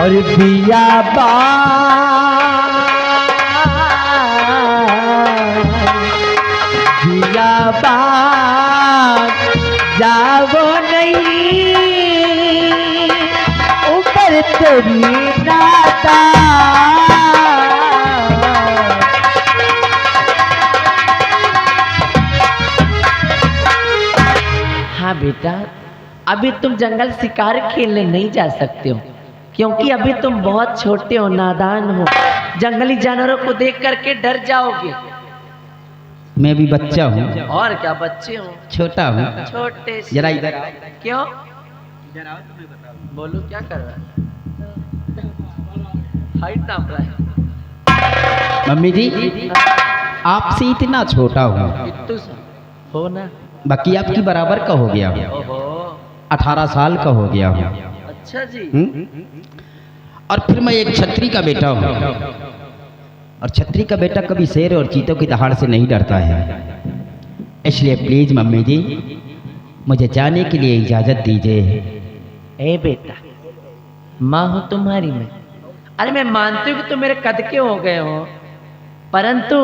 और बियाबा बियाबा जाओ नहीं ऊपर तेरी नाता। हाँ बेटा, अभी तुम जंगल शिकार खेलने नहीं जा सकते हो, क्योंकि अभी तुम बहुत छोटे हो, नादान हो। जंगली जानवरों को देख करके डर जाओगे। मैं भी बच्चा हूँ। और क्या, बच्चे हो, छोटा हूँ। छोटे से। जरा इधर। क्यों? बोलो क्या कर रहा है? हाइट नाप रहा है। मम्मी जी, आपसे इतना छोटा हूँ, इतू सा हो ना, बाकी आपकी बराबर का हो गया। ओहो, 18 साल का हो गया हूँ। अच्छा जी। और फिर मैं एक छतरी का बेटा हूँ, और छतरी का बेटा कभी शेर और चीतों की दहाड़ से नहीं डरता है। इसलिए प्लीज मम्मी जी, मुझे जाने के लिए इजाजत दीजिए। ए बेटा, माँ हो तुम्हारी मैं। अरे मैं मानती हूँ कि तुम मेरे कद के हो गए हो, परंतु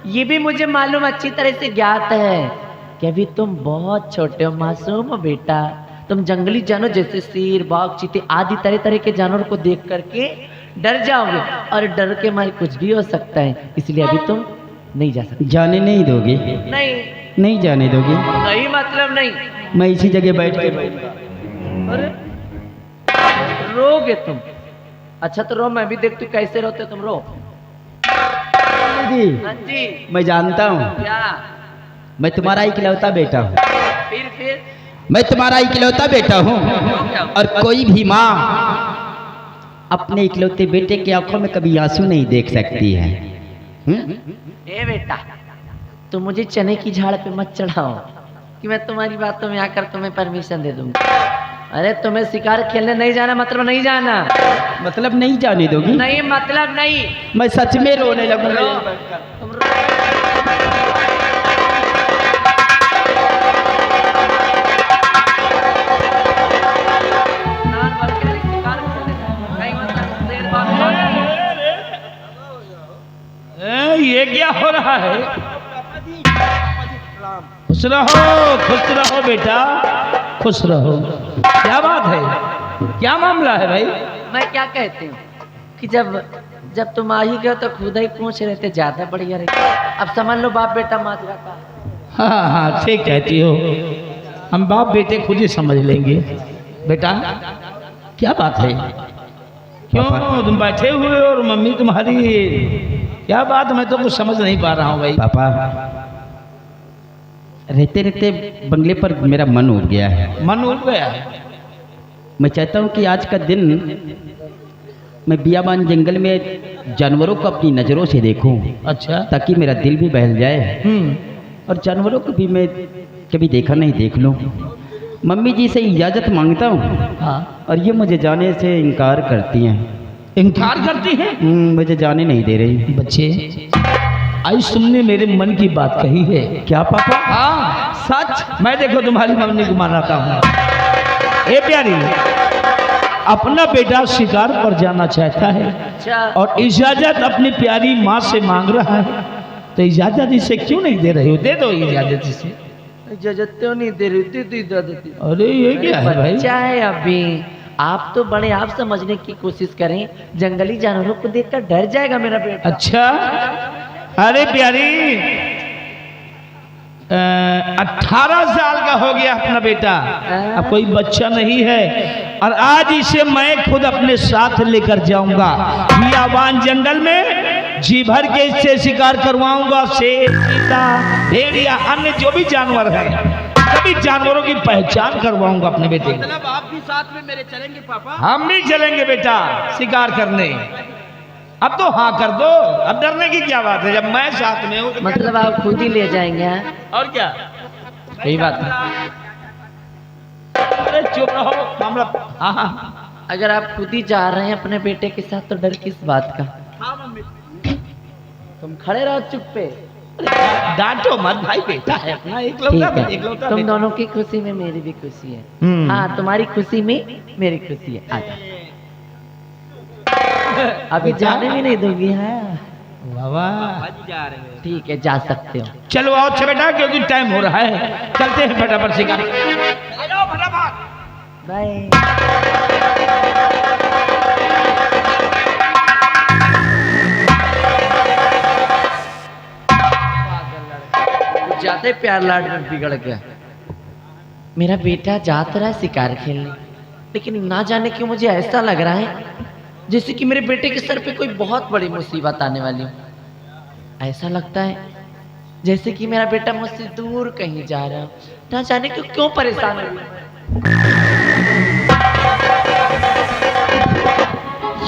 ये भी मुझे मालूम अच्छी तरह से ज्ञात है कि अभी तुम बहुत छोटे हो, मासूम हो बेटा। तुम जंगली जानवर जैसे शेर, बाघ, चीते आदि तरह तरह के जानवरों को देख करके डर जाओगे, और डर के मारे कुछ भी हो सकता है, इसलिए अभी तुम नहीं जा सकते। जाने नहीं दोगे? नहीं नहीं जाने दोगे? नहीं मतलब नहीं। मैं इसी जगह बैठ के अरे रोगे तुम? अच्छा तो रो, मैं भी देखती हूँ कैसे रोते तुम, रो। जी, हाँ जी। मैं जानता हूँ, क्या? मैं तुम्हारा इकलौता बेटा हूँ। फिर मैं तुम्हारा इकलौता बेटा हूँ, और कोई भी माँ अपने इकलौते बेटे की आंखों में कभी आंसू नहीं देख सकती है। ए बेटा, तुम मुझे चने की झाड़ पे मत चढ़ाओ कि मैं तुम्हारी बातों में आकर तुम्हें परमिशन दे दूंगा। अरे तुम्हें शिकार खेलने नहीं जाना मतलब नहीं जाना। मतलब नहीं जाने दोगी? नहीं मतलब नहीं। मैं सच में रोने लगूंगा। तुम रो। ये क्या हो रहा है? खुश रहो बेटा, खुश रहो। क्या बात है, क्या मामला है भाई? मैं क्या कहती हूँ कि जब तुम आ ही गए तो खुद ही पूछ रहे थे, ज्यादा बढ़िया रहता। अब समझ लो बाप बेटा माजरा का। हाँ हाँ ठीक कहती हो, हम बाप बेटे खुद ही समझ लेंगे। बेटा क्या बात है, क्यों तुम बैठे हुए और मम्मी तुम्हारी क्या बात? मैं तो कुछ समझ नहीं पा रहा हूँ भाई। पापा, रहते रहते बंगले पर मेरा मन उठ गया है। मन उठ गया है? मैं चाहता हूँ कि आज का दिन मैं बियाबान जंगल में जानवरों को अपनी नज़रों से देखूं। अच्छा। ताकि मेरा दिल भी बहल जाए, और जानवरों को भी मैं कभी देखा नहीं देख लूं। मम्मी जी से इजाज़त मांगता हूँ, हाँ। और ये मुझे जाने से इनकार करती हैं। इनकार करती हैं? मुझे जाने नहीं दे रही। बच्चे, आज तुमने मेरे मन की बात कही है। क्या पापा? हाँ सच। मैं देखो तुम्हारी मम्मी को मनाता हूँ। ए प्यारी, अपना बेटा शिकार पर जाना चाहता है। अच्छा। और इजाजत अपनी प्यारी माँ से मांग रहा है, तो इजाजत इसे क्यों नहीं दे रही हो? दे दो इजाजत इसे। इजाजत क्यों नहीं दे रही? दे दो। अरे ये क्या है भाई? बच्चा है अभी, आप तो बड़े, आप समझने की कोशिश करें। जंगली जानवरों को देखकर डर जाएगा मेरा बेटा। अच्छा। अरे प्यारी, 18 साल का हो गया अपना बेटा, अब कोई बच्चा नहीं है। और आज इसे मैं खुद अपने साथ लेकर जाऊंगा बियाबान जंगल में, जी भर के इससे शिकार करवाऊंगा। शेर, चीता, भेड़िया, अन्य जो भी जानवर है, सभी जानवरों की पहचान करवाऊंगा अपने बेटे को। मतलब आप भी साथ में मेरे चलेंगे पापा? हम भी चलेंगे बेटा शिकार करने। अब तो हाँ कर दो, अब डरने की क्या बात है जब मैं साथ में हूँ। मतलब आप खुद ही ले जाएंगे? हाँ? और क्या, यही बात है। अरे चुप रहो मामला। हाँ हाँ, अगर आप खुद ही जा रहे हैं अपने बेटे के साथ, तो डर किस बात का? हाँ मम्मी। तुम खड़े रहो चुप पे। डांटो मत भाई, बेटा है अपना ठीक इकलौता है, इकलौता तुम बेटा। दोनों की खुशी में मेरी भी खुशी है। हाँ, तुम्हारी खुशी में मेरी खुशी है। आजा। अभी जाने भी नहीं दोगी है? बाबा ठीक है, जा सकते हो। चलो आओ अच्छा बेटा, क्योंकि टाइम हो रहा है, चलते हैं फटाफट शिकार। बाय। कुछ ज्यादा प्यार लाड में बिगड़ गया। मेरा बेटा जाता रहा शिकार खेलने, लेकिन ना जाने क्यों मुझे ऐसा लग रहा है जैसे कि मेरे बेटे के सर पे कोई बहुत बड़ी मुसीबत आने वाली हो। ऐसा लगता है जैसे कि मेरा बेटा मुझसे दूर कहीं जा रहा हो, ना जाने क्यों परेशान हो।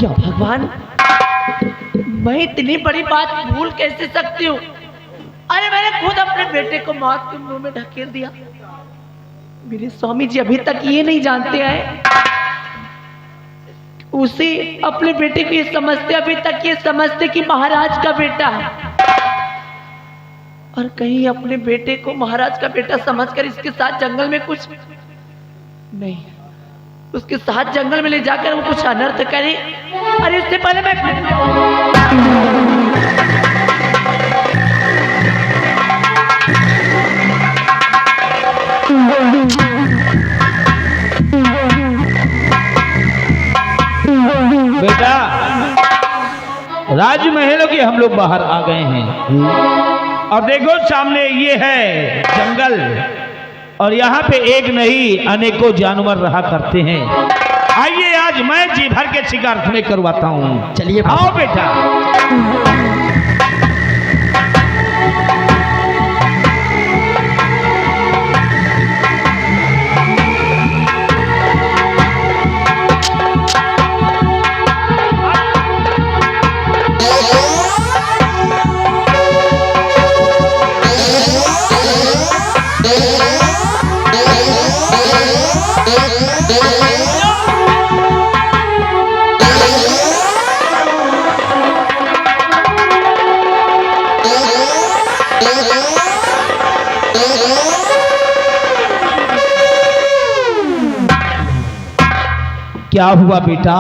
या भगवान, मैं इतनी बड़ी बात भूल कैसे सकती हूँ? अरे मैंने खुद अपने बेटे को मौत के मुंह में ढकेल दिया। मेरे स्वामी जी अभी तक ये नहीं जानते हैं, उसे अपने बेटे को ये समझते, अभी तक ये समझते कि महाराज का बेटा है, और कहीं अपने बेटे को महाराज का बेटा समझकर इसके साथ जंगल में कुछ नहीं, उसके साथ जंगल में ले जाकर वो कुछ अनर्थ करे। अरे उससे पहले मैं बेटा, राजमहल के हम लोग बाहर आ गए हैं और देखो सामने ये है जंगल, और यहाँ पे एक नहीं अनेकों जानवर रहा करते हैं। आइए आज मैं जी भर के शिकार तुम्हें करवाता हूँ। चलिए आओ बेटा। क्या हुआ बेटा?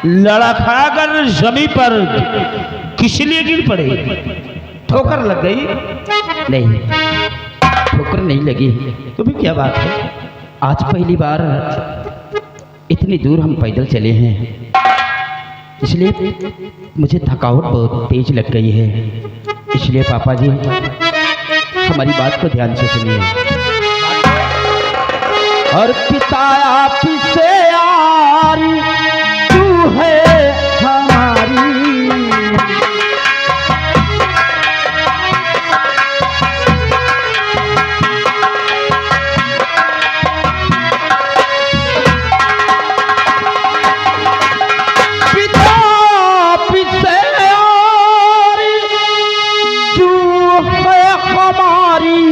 लड़खड़ा कर जमीन पर किस लिए गिर पड़े? ठोकर लग गई? नहीं, ठोकर नहीं लगी। तुम्हें क्या बात है? आज पहली बार इतनी दूर हम पैदल चले हैं, इसलिए मुझे थकावट बहुत तेज लग गई है। इसलिए पापा जी हमारी बात को ध्यान से सुनिए। और पिता आप से यारी तू है हमारी, पिता आप से यारी तू है हमारी,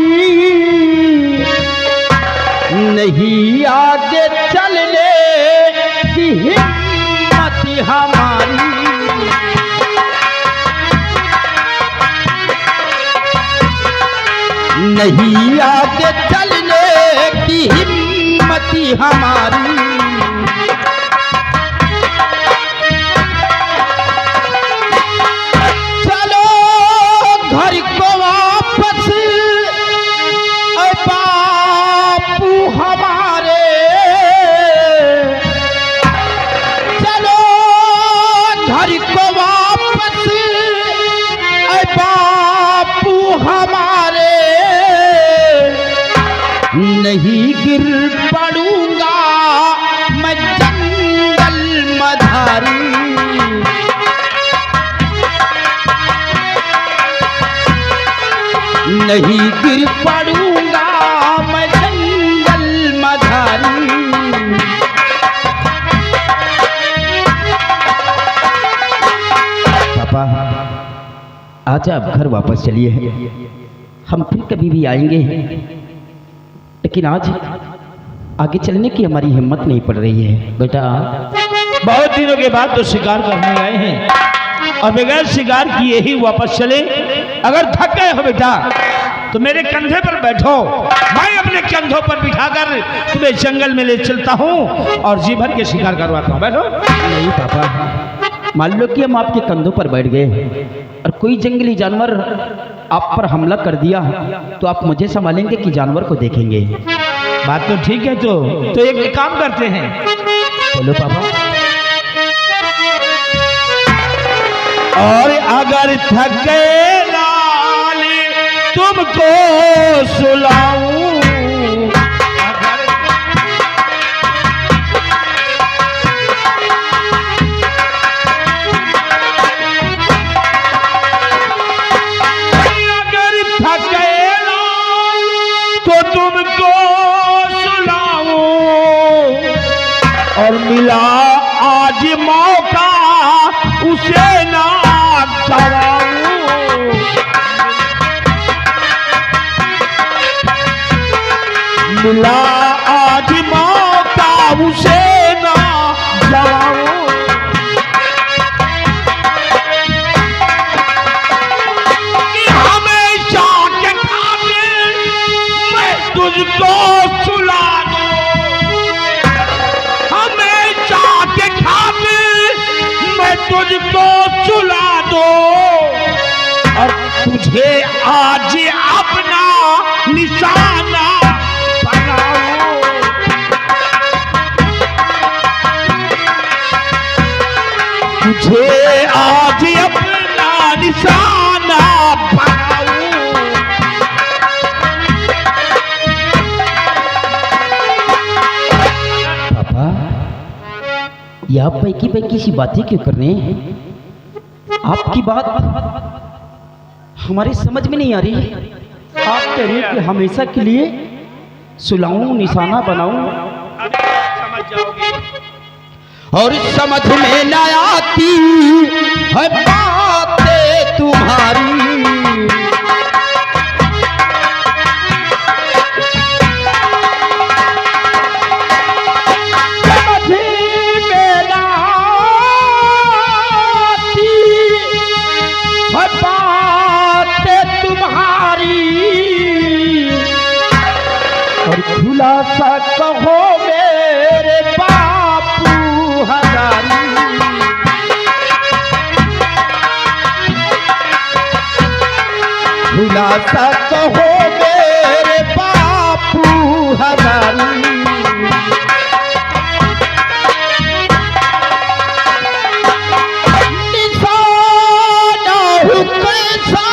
नहीं आगे चलने की हिम्मत हमारी, नहीं आगे चलने की हिम्मत हमारी। चलो घर को वापस बापू हमारे, चलो घर को वापस बापू हमारे, नहीं गिर पड़ूंगा मैं जंगल मधारी, नहीं गिर पड़ूंगा मैं जंगल मधारी। पापा आज आप घर वापस चलिए, हम फिर कभी भी आएंगे, लेकिन आज आगे चलने की हमारी हिम्मत नहीं पड़ रही है। बेटा बहुत दिनों के बाद तो शिकार करने आए हैं और बगैर शिकार किए ही वापस चले। अगर थक गए हो बेटा तो मेरे कंधे पर बैठो, मैं अपने कंधों पर बिठाकर तुम्हें जंगल में ले चलता हूँ और जी भर के शिकार करवाता हूँ। बैठो। नहीं पापा, मान लो कि हम आपके कंधों पर बैठ गए और कोई जंगली जानवर आप पर हमला कर दिया, तो आप मुझे संभालेंगे कि जानवर को देखेंगे? बात तो ठीक है। तो एक काम करते हैं, बोलो पापा। और अगर थक गए लाली तुमको सुलाऊं, अगर थक गए लाल तो तुमको सुलाऊं, और मिला आज मौका उसे ना गवाऊं, मिला आज मौका उसे ना गवाऊं। कि हमेशा के खातिर मैं तुझको सुला दूं, हमेशा के खातिर मैं तुझको सुला दो, और तुझे आज अपना निशाना बनाऊं। तुझे आज अपना निशाना बनाऊं। पापा, ये आप पैकी पैकी सी बातें क्यों कर रहे हैं? आपकी बात हमारी समझ में नहीं आ रही। आप कह रहे हैं कि हमेशा के लिए सुलाऊं, निशाना बनाऊं, समझ जाओगे। और समझ में न आती है बातें तुम्हारी। खुलासा कहो मेरे बापू हजारी, खुलासा कहो मेरे बापू हजारी। निशाना हूँ कैसा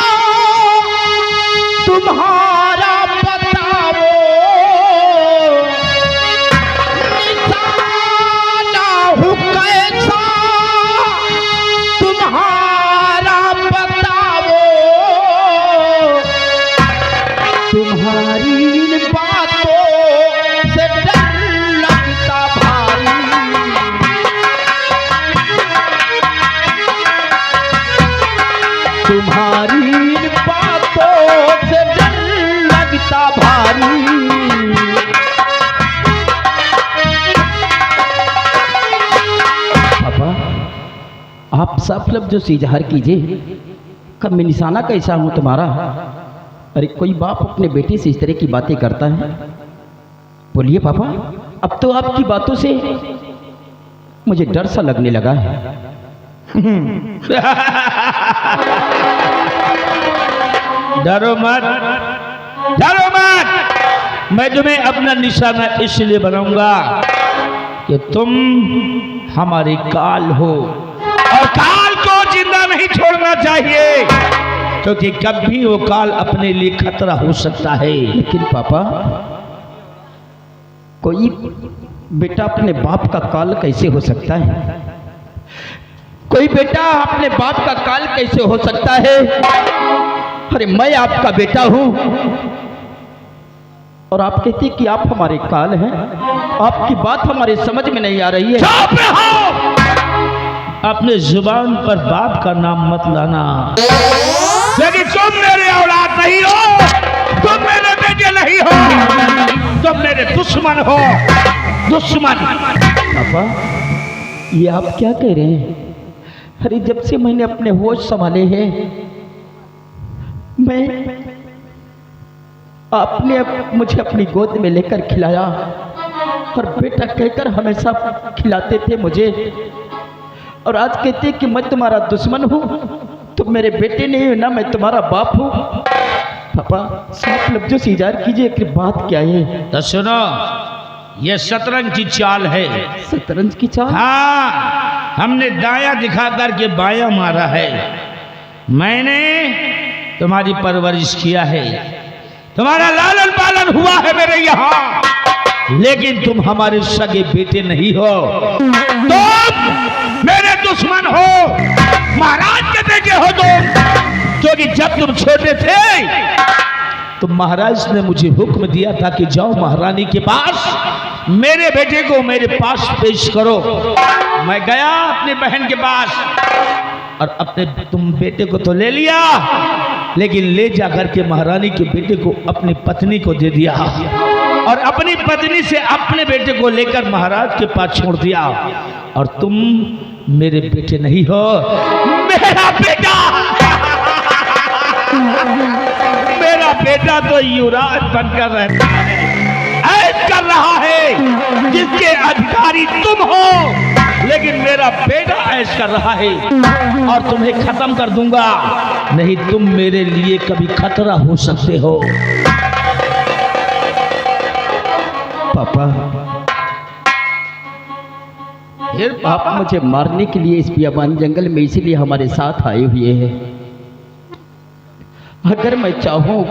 तुम्हारा बताओ, निशाना हूँ कैसा तुम्हारा बताओ, तुम्हारी इन बातों से डर लगता भारी, तुम्हारी इन बातों से डर लगता भारी। पापा, आप साफ लफ्ज़ों से इजहार कीजिए, कब मैं निशाना कैसा हूं तुम्हारा? अरे कोई बाप अपने बेटे से इस तरह की बातें करता है? बोलिए पापा। अब तो आपकी बातों से मुझे डर सा लगने लगा है। डरो मत, डरो मत। मैं तुम्हें अपना निशाना इसलिए बनाऊंगा कि तुम हमारे काल हो, और काल को जिंदा नहीं छोड़ना चाहिए, क्योंकि कभी वो काल अपने लिए खतरा हो सकता है। लेकिन पापा, कोई बेटा अपने बाप का काल कैसे हो सकता है? कोई बेटा अपने बाप का काल कैसे हो सकता है? अरे मैं आपका बेटा हूं, और आप कहते कि आप हमारे काल हैं। आपकी बात हमारे समझ में नहीं आ रही है। चुप रहो, अपने जुबान पर बाप का नाम मत लाना, क्योंकि तुम मेरे औलाद नहीं हो, तुम मेरे बेटे नहीं हो, तुम मेरे दुश्मन हो, दुश्मन। पापा, ये आप क्या कह रहे हैं? अरे जब से मैंने अपने होश संभाले हैं, आपने मुझे अपनी गोद में लेकर खिलाया, और बेटा कहकर हमेशा खिलाते थे मुझे। और आज कहते कि मैं तुम्हारा दुश्मन हूँ। तुम मेरे बेटे नहीं हो ना, मैं तुम्हारा बाप हूँ। पापा साफ लफ्जों से इज़हार कीजिए कि बात क्या है। तो सुनो, ये शतरंज की चाल है। शतरंज की चाल? हाँ, हमने दाया दिखा करके बाया मारा है। मैंने तुम्हारी परवरिश किया है, तुम्हारा लालन पालन हुआ है मेरे यहाँ, लेकिन तुम हमारे सगे बेटे नहीं हो। तुम मेरे दुश्मन हो, महाराज के बेटे हो तुम। क्योंकि जब तुम छोटे थे तो महाराज ने मुझे हुक्म दिया था कि जाओ महारानी के पास, मेरे बेटे को मेरे पास पेश करो। मैं गया अपनी बहन के पास और अपने तुम बेटे को तो ले लिया, लेकिन ले जाकर के महारानी के बेटे को अपनी पत्नी को दे दिया और अपनी पत्नी से अपने बेटे को लेकर महाराज के पास छोड़ दिया। और तुम मेरे बेटे नहीं हो, मेरा बेटा मेरा बेटा तो युवराज बनकर रहता है, ऐश कर रहा है, जिसके अधिकारी तुम हो, लेकिन मेरा बेटा ऐश कर रहा है। और तुम्हें खत्म कर दूंगा, नहीं तुम मेरे लिए कभी खतरा हो सकते हो। पापा फिर आप मुझे मारने के लिए इस बियाबान जंगल में इसीलिए हमारे साथ आए हुए हैं। अगर मैं चाहूं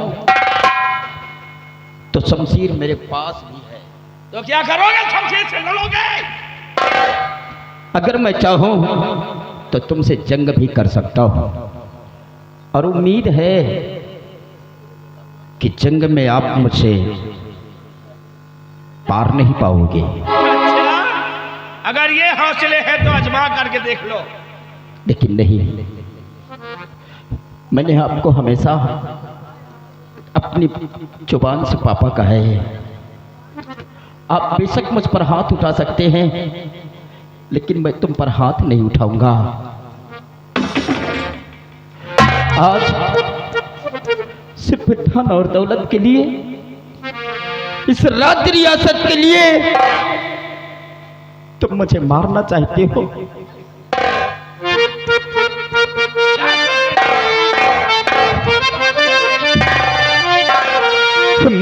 तो शमशीर मेरे पास भी है। तो क्या करोगे? शमशीर से लड़ोगे? अगर मैं चाहूं तो तुमसे जंग भी कर सकता हूं, और उम्मीद है कि जंग में आप मुझे पार नहीं पाओगे। अच्छा, अगर ये हौसले हैं तो आजमा करके देख लो। लेकिन नहीं, मैंने आपको हमेशा अपनी जुबान से पापा कहा है। आप बेशक मुझ पर हाथ उठा सकते हैं, लेकिन मैं तुम पर हाथ नहीं उठाऊंगा। आज सिर्फ धन और दौलत के लिए, इस राज्य रियासत के लिए तुम मुझे मारना चाहते हो।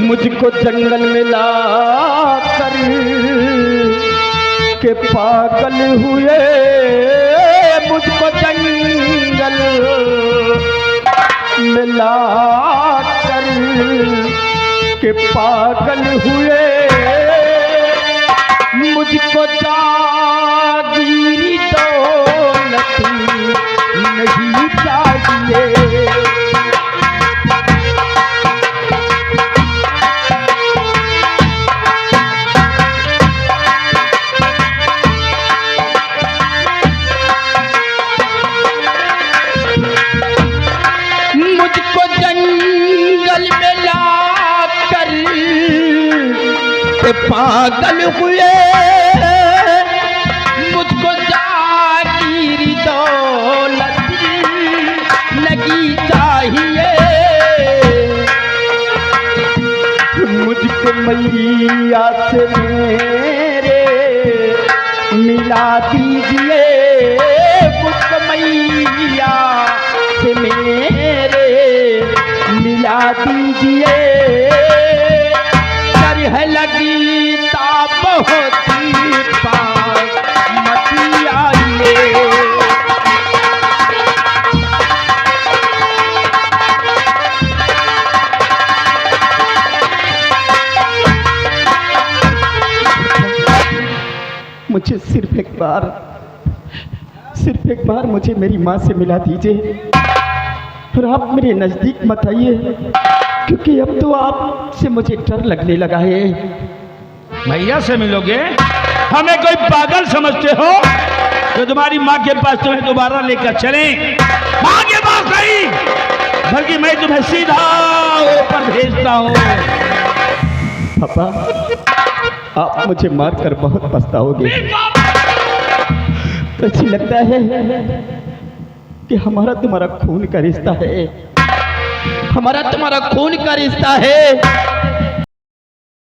मुझको जंगल में ला कर के पागल हुए, मुझको जंगल में ला कर के पागल हुए, मुझको जागीरी दौलत नहीं चाहिए। पागल हुए, मुझको जागीरी दौलत लगी चाहिए, मुझको मैया से मेरे मिला दीजिए, मुझको मैया से मेरे मिला दीजिए। है लगी ताप होती पास मची आइए, मुझे सिर्फ एक बार मुझे मेरी माँ से मिला दीजिए, और आप मेरे नज़दीक मत आइए, क्योंकि अब तो आपसे मुझे डर लगने लगा है। भैया से मिलोगे? हमें कोई पागल समझते हो तो तुम्हारी माँ के पास तुम्हें दोबारा लेकर चले? माँ के पास नहीं, बल्कि मैं तुम्हें सीधा ऊपर भेजता हूँ। पापा, आप मुझे मारकर बहुत पछताओगे। तो ऐसी लगता है कि हमारा तुम्हारा खून का रिश्ता है, हमारा तुम्हारा खून का रिश्ता है।